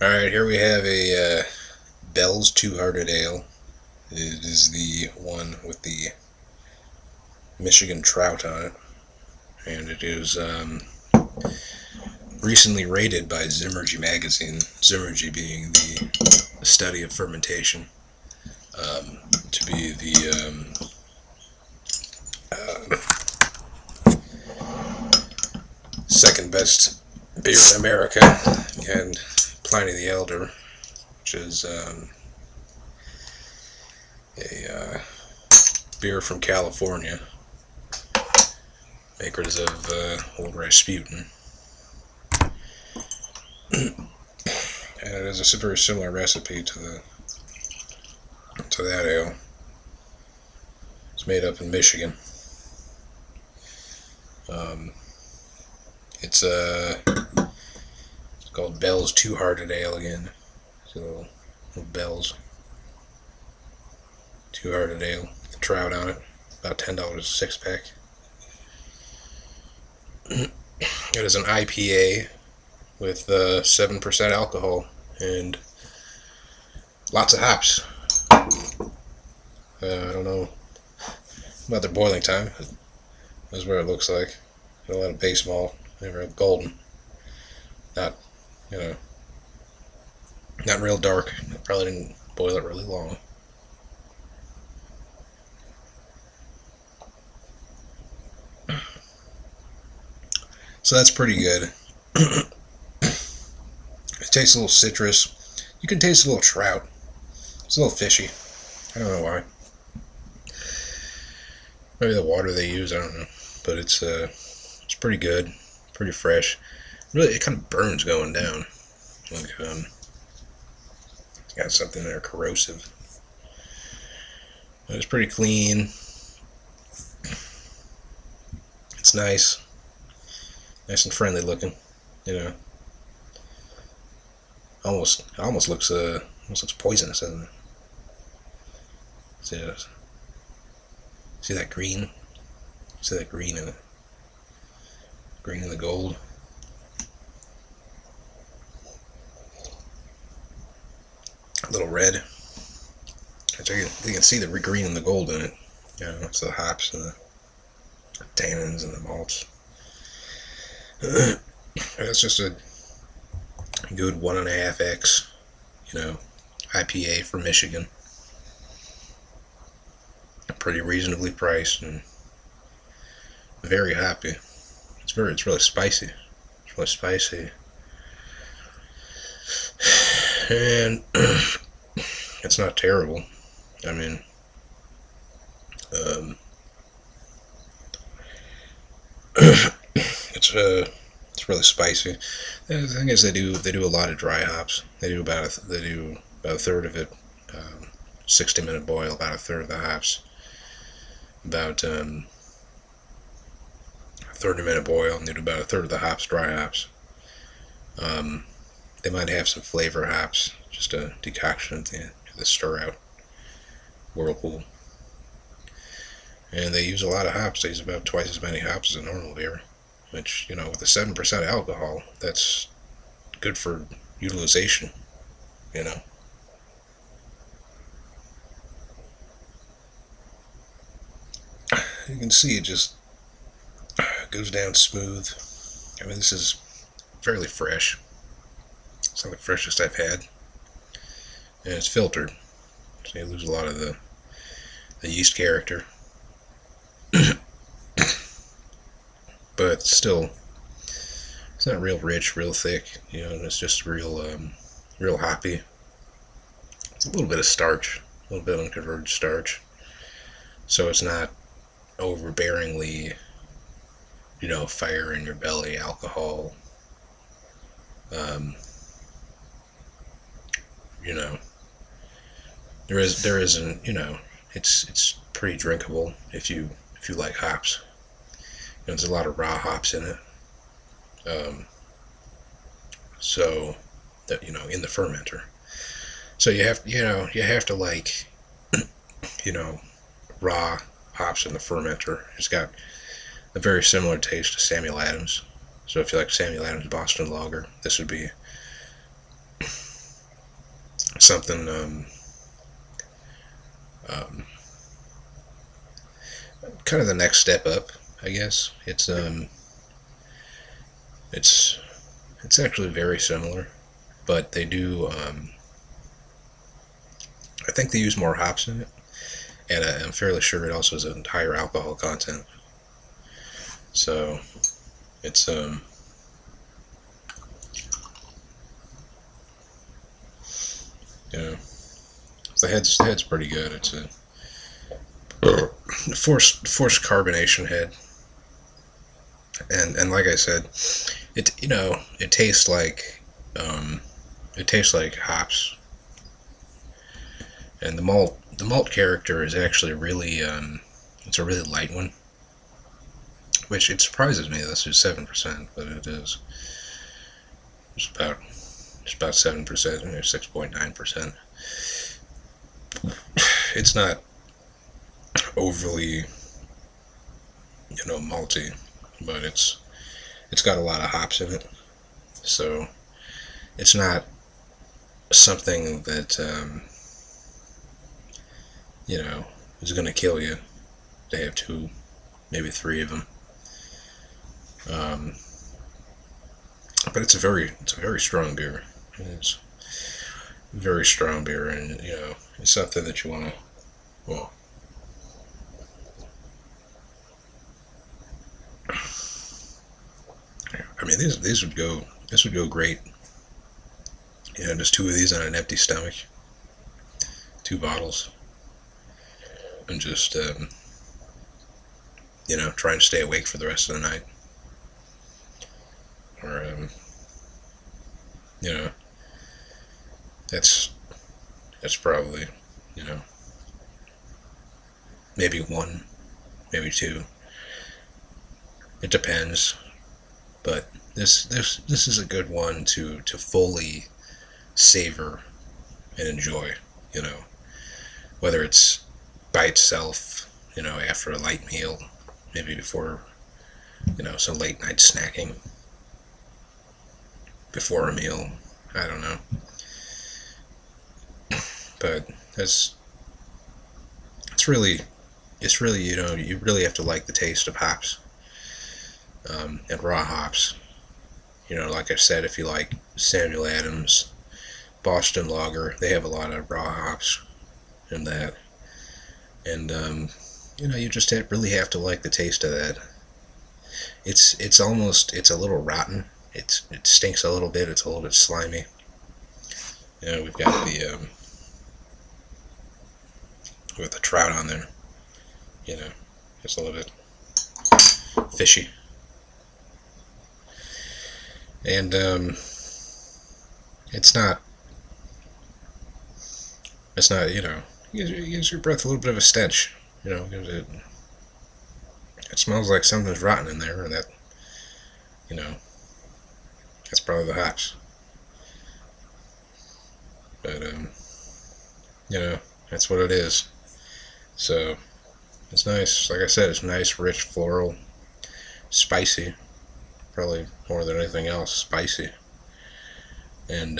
Alright, here we have a Bell's Two-Hearted Ale. It is the one with the Michigan trout on it. And it is recently rated by Zymurgy magazine, Zymurgy being the study of fermentation, to be the second best beer in America, and Pliny the Elder, which is a beer from California, makers of Old Rasputin. And it is a very similar recipe to that ale. It's made up in Michigan. It's called Bell's Two-Hearted Ale again. So little Bell's Two-Hearted Ale. The trout on it, about $10 a six pack. It is an IPA with 7% alcohol and lots of hops. I don't know about their boiling time. That's what it looks like. A lot of base malt. Never golden. Not, not real dark. Probably didn't boil it really long. So that's pretty good. It tastes a little citrus. You can taste a little trout. It's a little fishy. I don't know why. Maybe the water they use, I don't know. But it's pretty good. Pretty fresh. Really, it kind of burns going down. Like, it's got something there corrosive. But it's pretty clean. It's nice. Nice and friendly looking. Almost looks poisonous, doesn't it? See that green? See that green in it? Green in the gold. A little red. You can see the green and the gold in it. It's the hops and the tannins and the malts. It's just a good 1.5x, IPA from Michigan. Pretty reasonably priced and very hoppy. It's really spicy. It's really spicy. And it's not terrible. I mean, it's really spicy. The thing is, they do a lot of dry hops. They do about a third of it, 60-minute boil, about a third of the hops. About 30-minute boil, and they do about a third of the hops, dry hops. They might have some flavor hops, just a decoction at the stir out whirlpool. And they use a lot of hops. They use about twice as many hops as a normal beer, which, with a 7% alcohol, that's good for utilization, You can see it just goes down smooth. I mean, this is fairly fresh. It's not the freshest I've had. And it's filtered, so you lose a lot of the yeast character. But still, it's not real rich, real thick. It's just real hoppy. It's a little bit of starch, a little bit of unconverted starch. So it's not overbearingly, fire in your belly alcohol. There isn't, it's pretty drinkable if you like hops. There's a lot of raw hops in it. So that, in the fermenter. So you have to like, raw hops in the fermenter. It's got a very similar taste to Samuel Adams. So if you like Samuel Adams Boston Lager, this would be something um, kind of the next step up, I guess. It's it's actually very similar, but they do. I think they use more hops in it, and I'm fairly sure it also has a higher alcohol content. So it's you know the head's pretty good. It's a forced carbonation head, and like I said, it tastes like hops, and the malt character is actually really it's a really light one, which it surprises me. This is 7%, but it is it's about 7% or 6.9%. It's not overly malty, but it's got a lot of hops in it, so it's not something that is going to kill you. They have two, maybe three of them. Um, but it's a very strong beer. It's a very strong beer, and it's something that you want to. Well, I mean, these would go. This would go great. Just two of these on an empty stomach, two bottles, and just trying to stay awake for the rest of the night, or you know, that's probably you know maybe one, maybe two. It depends, but this is a good one to fully savor and enjoy. You know, whether it's by itself, after a light meal, maybe before some late night snacking, before a meal. I don't know, but that's it's really you really have to like the taste of hops, and raw hops. Like I said, if you like Samuel Adams, Boston Lager, they have a lot of raw hops in that, and you just really have to like the taste of that. It's a little rotten. It stinks a little bit. It's a little bit slimy. We've got the trout on there. It's a little bit fishy, and it's not. It's not. It gives your breath a little bit of a stench. It smells like something's rotten in there, and you know that's probably the hops. But that's what it is. So it's nice. Like I said, it's nice, rich, floral, spicy. Probably more than anything else, spicy. And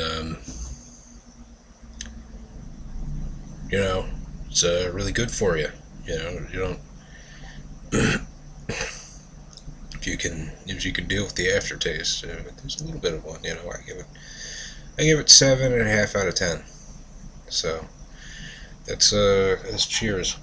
it's really good for you. You don't if you can deal with the aftertaste. There's a little bit of one. I give it 7.5 out of 10. So that's cheers.